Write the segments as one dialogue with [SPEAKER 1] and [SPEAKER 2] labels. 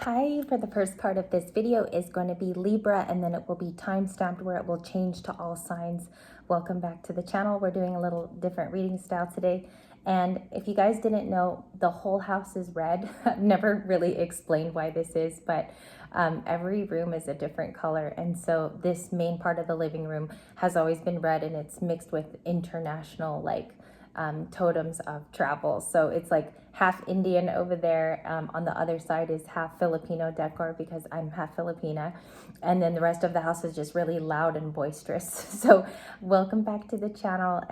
[SPEAKER 1] Hi, for the first part of this video is going to be Libra, and then it will be time-stamped where it will change to all signs. Welcome back to the channel. We're doing a little different reading style today. And if you guys didn't know, the whole house is red. I've never really explained why this is, but every room is a different color. And so this main part of the living room has always been red, and it's mixed with international, totems of travel. So it's like half Indian over there. On the other side is half Filipino decor because I'm half Filipina. And then the rest of the house is just really loud and boisterous. So welcome back to the channel.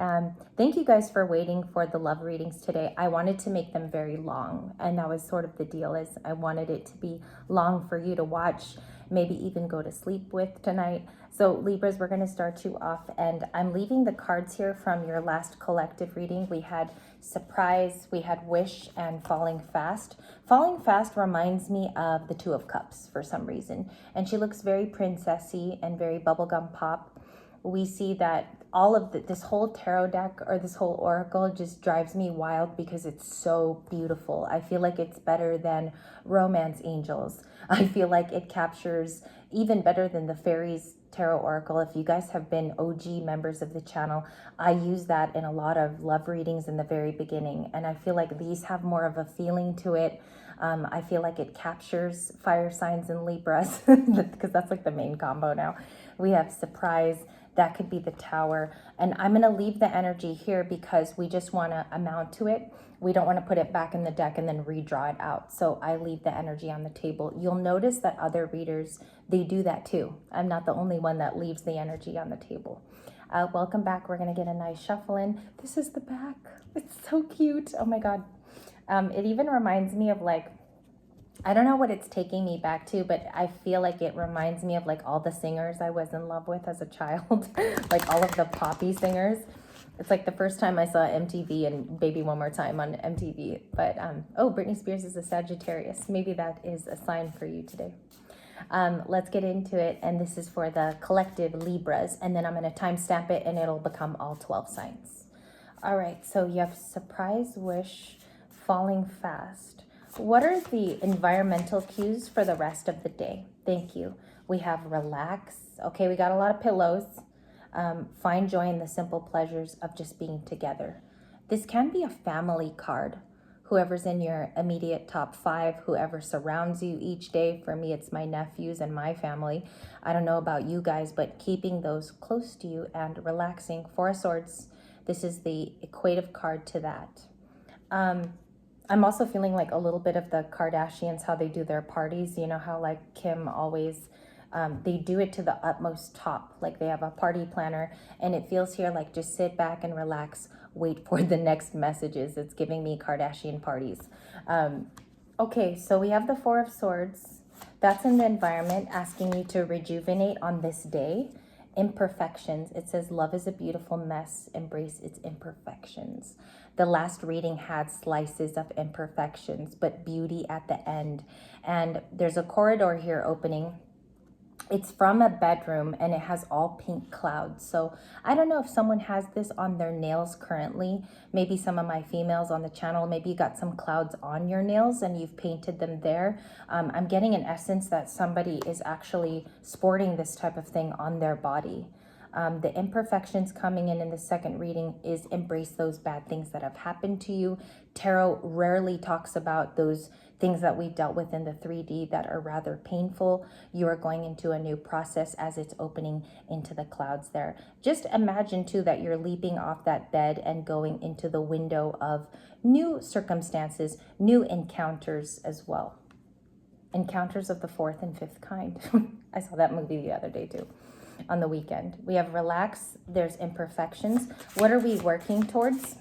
[SPEAKER 1] Thank you guys for waiting for the love readings today. I wanted to make them very long, and that was sort of the deal, is I wanted it to be long for you to watch, maybe even go to sleep with tonight. So Libras, we're going to start you off, and I'm leaving the cards here from your last collective reading. We had surprise, we had wish, and falling fast. Falling fast reminds me of the Two of Cups for some reason, and she looks very princessy and very bubblegum pop. We see that all of this whole tarot deck or this whole oracle just drives me wild because it's so beautiful. I feel like it's better than romance angels. I feel like it captures even better than the fairies tarot oracle. If you guys have been OG members of the channel, I use that in a lot of love readings in the very beginning, and I feel like these have more of a feeling to it. I feel like it captures fire signs and Libras because that's like the main combo now. We have surprise. That could be the Tower. And I'm going to leave the energy here because we just want to amount to it. We don't want to put it back in the deck and then redraw it out. So I leave the energy on the table. You'll notice that other readers, they do that too. I'm not the only one that leaves the energy on the table. Welcome back. We're going to get a nice shuffle in. This is the back. It's so cute. Oh my God. It even reminds me of I don't know what it's taking me back to, but I feel like it reminds me of all the singers I was in love with as a child, like all of the poppy singers. It's like the first time I saw MTV and Baby One More Time on MTV. But, oh, Britney Spears is a Sagittarius. Maybe that is a sign for you today. Let's get into it. And this is for the collective Libras. And then I'm going to timestamp it and it'll become all 12 signs. All right. So you have surprise, wish, falling fast. What are the environmental cues for the rest of the day? Thank you. We have relax. Okay, we got a lot of pillows. Find joy in the simple pleasures of just being together. This can be a family card. Whoever's in your immediate top 5, whoever surrounds you each day. For me, it's my nephews and my family. I don't know about you guys, but keeping those close to you and relaxing. 4 of Swords. This is the equative card to that. I'm also feeling like a little bit of the Kardashians, how they do their parties. You know how Kim always, they do it to the utmost top. Like they have a party planner, and it feels here like just sit back and relax, wait for the next messages. It's giving me Kardashian parties. Okay, so we have the 4 of Swords. That's in the environment, asking you to rejuvenate on this day. Imperfections. It says love is a beautiful mess. Embrace its imperfections. The last reading had slices of imperfections, but beauty at the end. And there's a corridor here opening. It's from a bedroom and it has all pink clouds. So I don't know if someone has this on their nails currently. Maybe some of my females on the channel, maybe you got some clouds on your nails and you've painted them there. I'm getting an essence that somebody is actually sporting this type of thing on their body. The imperfections coming in the second reading is embrace those bad things that have happened to you. Tarot rarely talks about those things that we've dealt with in the 3D that are rather painful. You are going into a new process as it's opening into the clouds there. Just imagine too that you're leaping off that bed and going into the window of new circumstances, new encounters as well. Encounters of the 4th and 5th kind. I saw that movie the other day too. On the weekend. We have relax. There's imperfections. What are we working towards?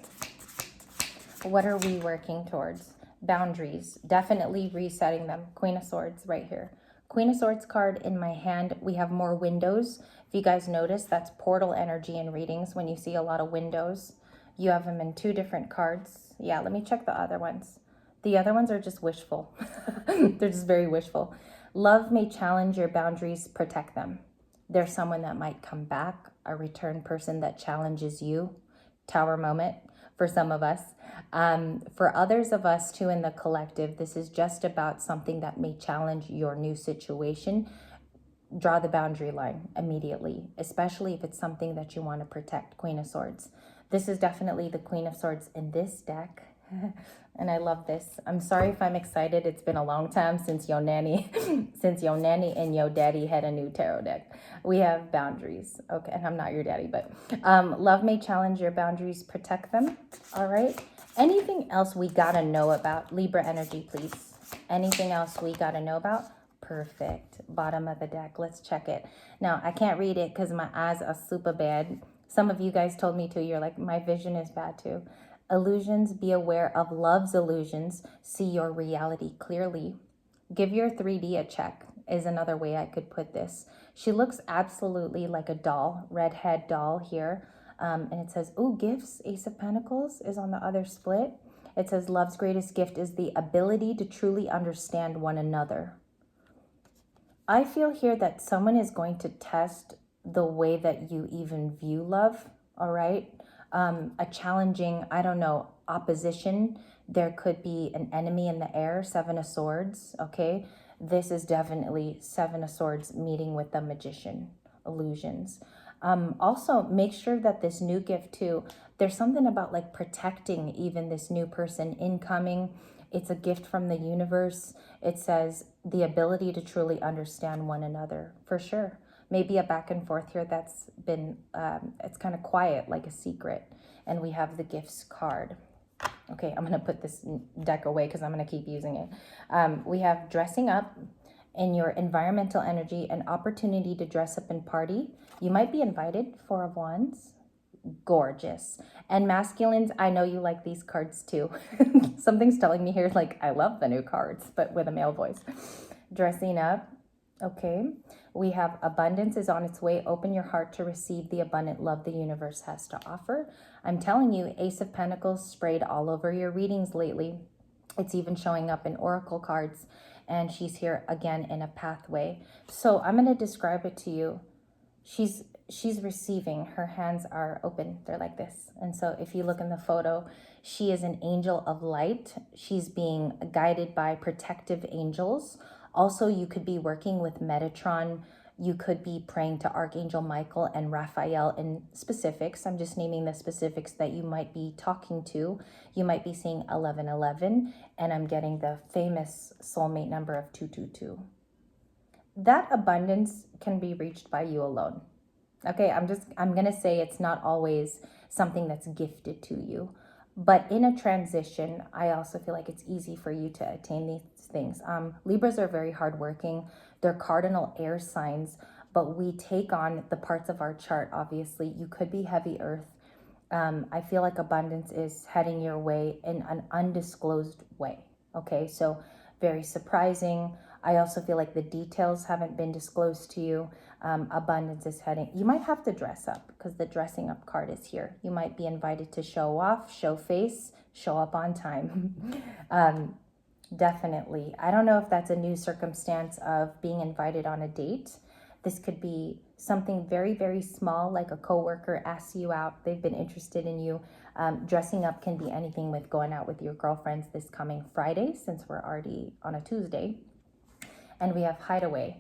[SPEAKER 1] What are we working towards? Boundaries. Definitely resetting them. Queen of Swords right here. Queen of Swords card in my hand. We have more windows. If you guys notice, that's portal energy in readings. When you see a lot of windows, you have them in 2 different cards. Yeah, let me check the other ones. The other ones are just wishful. They're just very wishful. Love may challenge your boundaries. Protect them. There's someone that might come back, a return person that challenges you. Tower moment. for some of us. For others of us too in the collective, this is just about something that may challenge your new situation. Draw the boundary line immediately, especially if it's something that you want to protect. Queen of Swords. This is definitely the Queen of Swords in this deck. And I love this. I'm sorry if I'm excited. It's been a long time since Yo Nanny, since Yo Nanny and Yo Daddy had a new tarot deck. We have boundaries. Okay, and I'm not your daddy, but love may challenge your boundaries. Protect them. All right. Anything else we gotta know about Libra energy, please? Anything else we gotta know about? Perfect. Bottom of the deck. Let's check it. Now, I can't read it because my eyes are super bad. Some of you guys told me to. You're like, my vision is bad too. Illusions, be aware of love's illusions. See your reality clearly. Give your 3D a check is another way I could put this. She looks absolutely like a doll, redhead doll here. And it says, ooh, gifts, Ace of Pentacles is on the other split. It says, love's greatest gift is the ability to truly understand one another. I feel here that someone is going to test the way that you even view love, all right? A challenging, I don't know, opposition. There could be an enemy in the air, Seven of Swords, okay? This is definitely Seven of Swords meeting with the Magician, illusions. Also, make sure that this new gift too, there's something about like protecting even this new person incoming. It's a gift from the universe. It says the ability to truly understand one another, for sure. Maybe a back and forth here that's been, it's kind of quiet, like a secret. And we have the gifts card. Okay, I'm going to put this deck away because I'm going to keep using it. We have dressing up in your environmental energy, an opportunity to dress up and party. You might be invited, Four of Wands. Gorgeous. And masculines, I know you like these cards too. Something's telling me here like I love the new cards, but with a male voice. Dressing up. Okay. We have abundance is on its way. Open your heart to receive the abundant love the universe has to offer. I'm telling you, Ace of Pentacles sprayed all over your readings lately. It's even showing up in oracle cards. And she's here again in a pathway. So I'm going to describe it to you. She's receiving. Her hands are open. They're like this. And so if you look in the photo, she is an angel of light. She's being guided by protective angels. Also, you could be working with Metatron. You could be praying to Archangel Michael and Raphael in specifics. I'm just naming the specifics that you might be talking to. You might be seeing 1111, and I'm getting the famous soulmate number of 222. That abundance can be reached by you alone. Okay, I'm going to say it's not always something that's gifted to you. But in a transition, I also feel like it's easy for you to attain these things. Libras are very hardworking. They're cardinal air signs, but we take on the parts of our chart, obviously. You could be heavy earth. I feel like abundance is heading your way in an undisclosed way. Okay, so very surprising. I also feel like the details haven't been disclosed to you. Abundance is heading. You might have to dress up because the dressing up card is here. You might be invited to show off, show face, show up on time. Definitely. I don't know if that's a new circumstance of being invited on a date. This could be something very, very small, like a coworker asks you out. They've been interested in you. Dressing up can be anything with going out with your girlfriends this coming Friday, since we're already on a Tuesday. And we have hideaway.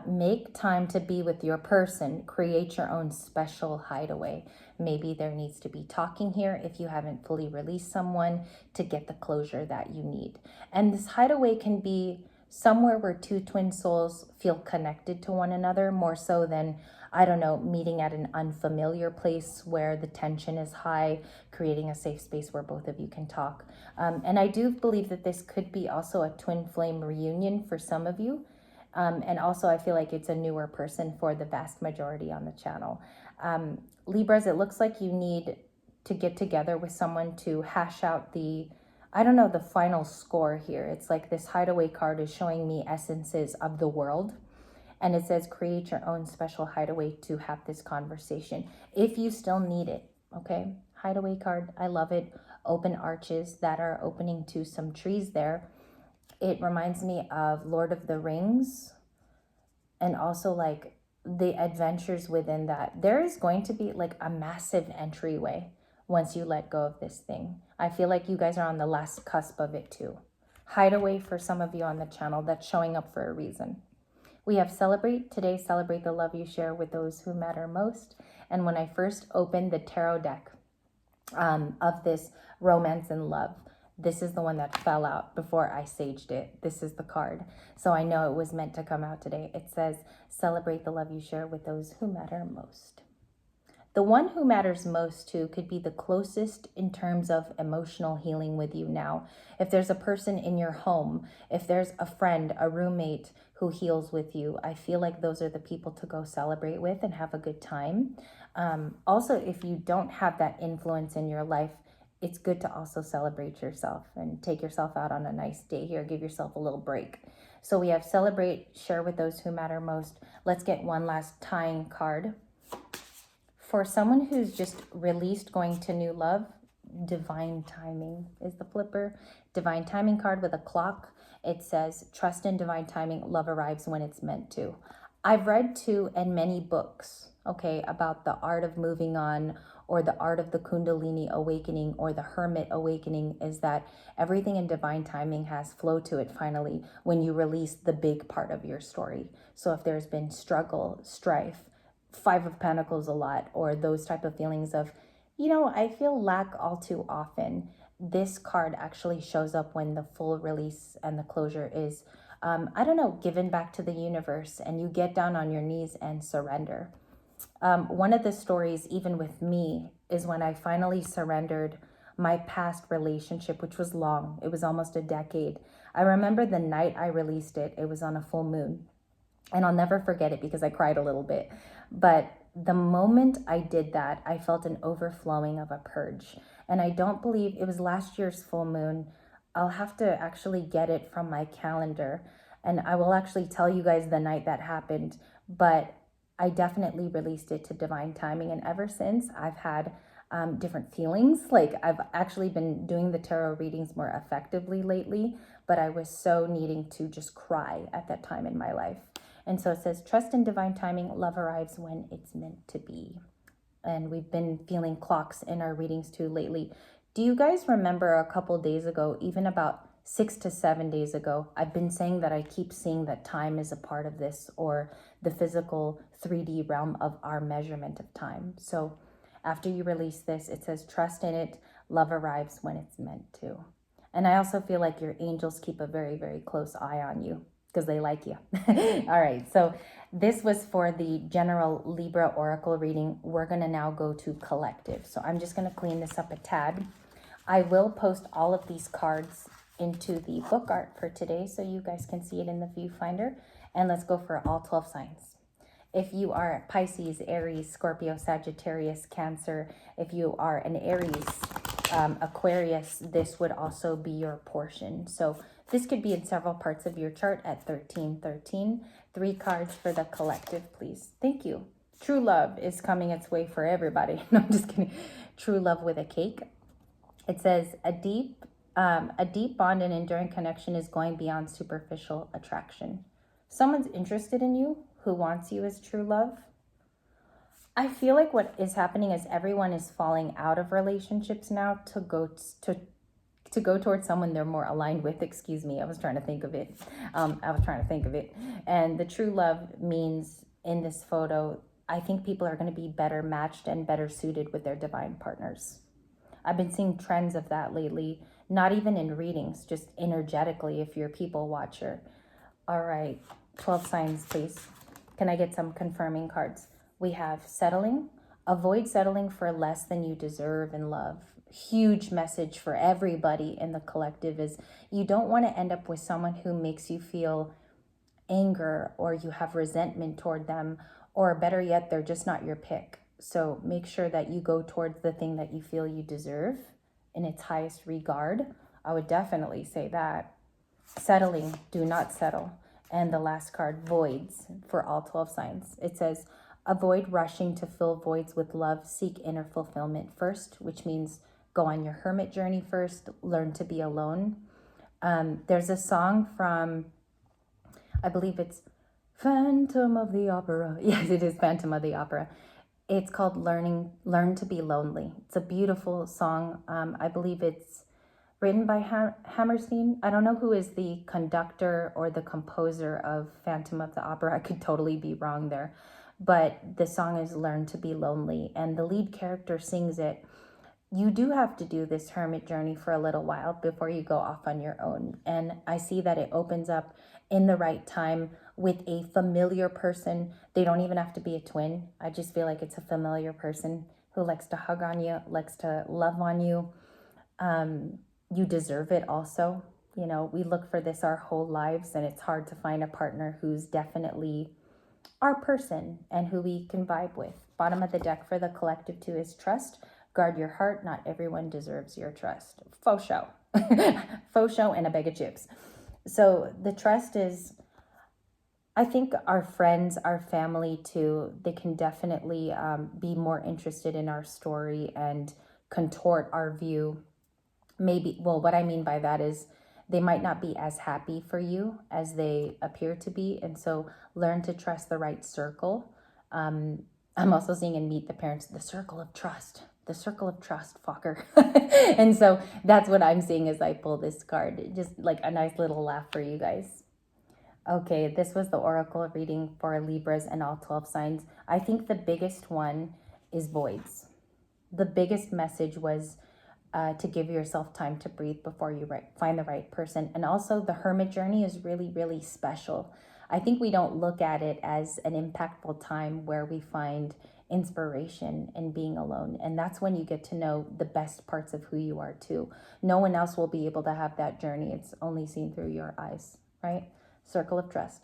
[SPEAKER 1] Make time to be with your person. Create your own special hideaway. Maybe there needs to be talking here if you haven't fully released someone to get the closure that you need. And this hideaway can be somewhere where two twin souls feel connected to one another more so than, I don't know, meeting at an unfamiliar place where the tension is high, creating a safe space where both of you can talk. And I do believe that this could be also a twin flame reunion for some of you. And also I feel like it's a newer person for the vast majority on the channel. Libras, it looks like you need to get together with someone to hash out the, I don't know, the final score here. It's like this hideaway card is showing me essences of the world. And it says create your own special hideaway to have this conversation if you still need it. Okay, hideaway card. I love it. Open arches that are opening to some trees there. It reminds me of Lord of the Rings and also like the adventures within that. There is going to be like a massive entryway once you let go of this thing. I feel like you guys are on the last cusp of it too. Hideaway for some of you on the channel that's showing up for a reason. We have celebrate. Today, celebrate the love you share with those who matter most. And when I first opened the tarot deck of this romance and love, this is the one that fell out before I saged it. This is the card. So I know it was meant to come out today. It says, celebrate the love you share with those who matter most. The one who matters most to could be the closest in terms of emotional healing with you now. If there's a person in your home, if there's a friend, a roommate who heals with you, I feel like those are the people to go celebrate with and have a good time. Also, if you don't have that influence in your life, it's good to also celebrate yourself and take yourself out on a nice day here. Give yourself a little break. So we have celebrate, share with those who matter most. Let's get one last tying card. For someone who's just released going to new love, divine timing is the flipper. Divine timing card with a clock. It says, trust in divine timing, love arrives when it's meant to. I've read too, and many books, okay, about the art of moving on, or the art of the Kundalini awakening, or the Hermit awakening, is that everything in divine timing has flow to it finally when you release the big part of your story. So if there's been struggle, strife, Five of Pentacles a lot, or those type of feelings of, I feel lack all too often. This card actually shows up when the full release and the closure is, given back to the universe, and you get down on your knees and surrender. One of the stories, even with me, is when I finally surrendered my past relationship, which was long. It was almost a decade. I remember the night I released it. It was on a full moon. And I'll never forget it because I cried a little bit. But the moment I did that, I felt an overflowing of a purge. And I don't believe it was last year's full moon. I'll have to actually get it from my calendar. And I will actually tell you guys the night that happened. But I definitely released it to divine timing. And ever since, I've had different feelings. Like, I've actually been doing the tarot readings more effectively lately. But I was so needing to just cry at that time in my life. And so it says, trust in divine timing, love arrives when it's meant to be. And we've been feeling clocks in our readings too lately. Do you guys remember a couple days ago, even about 6 to 7 days ago, I've been saying that I keep seeing that time is a part of this, or the physical 3D realm of our measurement of time. So after you release this, it says, trust in it, love arrives when it's meant to. And I also feel like your angels keep a very, very close eye on you, because they like you. All right, so this was for the general Libra oracle reading. We're going to now go to collective. So I'm just going to clean this up a tad. I will post all of these cards into the book art for today so you guys can see it in the viewfinder. And let's go for all 12 signs. If you are Pisces, Aries, Scorpio, Sagittarius, Cancer, if you are an Aries, Aquarius, this would also be your portion. So this could be in several parts of your chart at 1313. 3 cards for the collective, please. Thank you. True love is coming its way for everybody. No, I'm just kidding. True love with a cake. It says a deep bond and enduring connection is going beyond superficial attraction. Someone's interested in you who wants you as true love. I feel like what is happening is everyone is falling out of relationships now to go towards someone they're more aligned with. Excuse me, I was trying to think of it. And the true love means, in this photo, I think people are going to be better matched and better suited with their divine partners. I've been seeing trends of that lately, not even in readings, just energetically if you're a people watcher. All right, 12 signs, please. Can I get some confirming cards? We have settling. Avoid settling for less than you deserve in love. Huge message for everybody in the collective is you don't want to end up with someone who makes you feel anger, or you have resentment toward them, or better yet, they're just not your pick. So make sure that you go towards the thing that you feel you deserve in its highest regard. I would definitely say that. Settling, do not settle. And the last card, voids, for all 12 signs. It says, avoid rushing to fill voids with love. Seek inner fulfillment first, which means go on your hermit journey first. Learn to be alone. There's a song from, I believe it's Phantom of the Opera. Yes, it is Phantom of the Opera. It's called Learn to Be Lonely. It's a beautiful song. I believe it's written by Hammerstein. I don't know who is the conductor or the composer of Phantom of the Opera. I could totally be wrong there. But the song is Learn to Be Lonely, and the lead character sings it. You do have to do this hermit journey for a little while before you go off on your own. And I see that it opens up in the right time with a familiar person. They don't even have to be a twin. I just feel like it's a familiar person who likes to hug on you, likes to love on you. You deserve it also. You know, we look for this our whole lives, and it's hard to find a partner who's definitely our person and who we can vibe with. Bottom of the deck for the collective two is trust. Guard your heart. Not everyone deserves your trust. Faux show. Faux show and a bag of chips. So the trust is, I think our friends, our family too, they can definitely be more interested in our story and contort our view. Maybe, well, what I mean by that is they might not be as happy for you as they appear to be. And so learn to trust the right circle. I'm also seeing in Meet the Parents, the circle of trust. The circle of trust, fucker. And so that's what I'm seeing as I pull this card. Just like a nice little laugh for you guys. Okay, this was the oracle reading for Libras and all 12 signs. I think the biggest one is voids. The biggest message was to give yourself time to breathe before you find the right person. And also the hermit journey is really, really special. I think we don't look at it as an impactful time where we find inspiration in being alone. And that's when you get to know the best parts of who you are too. No one else will be able to have that journey. It's only seen through your eyes, right? Circle of trust.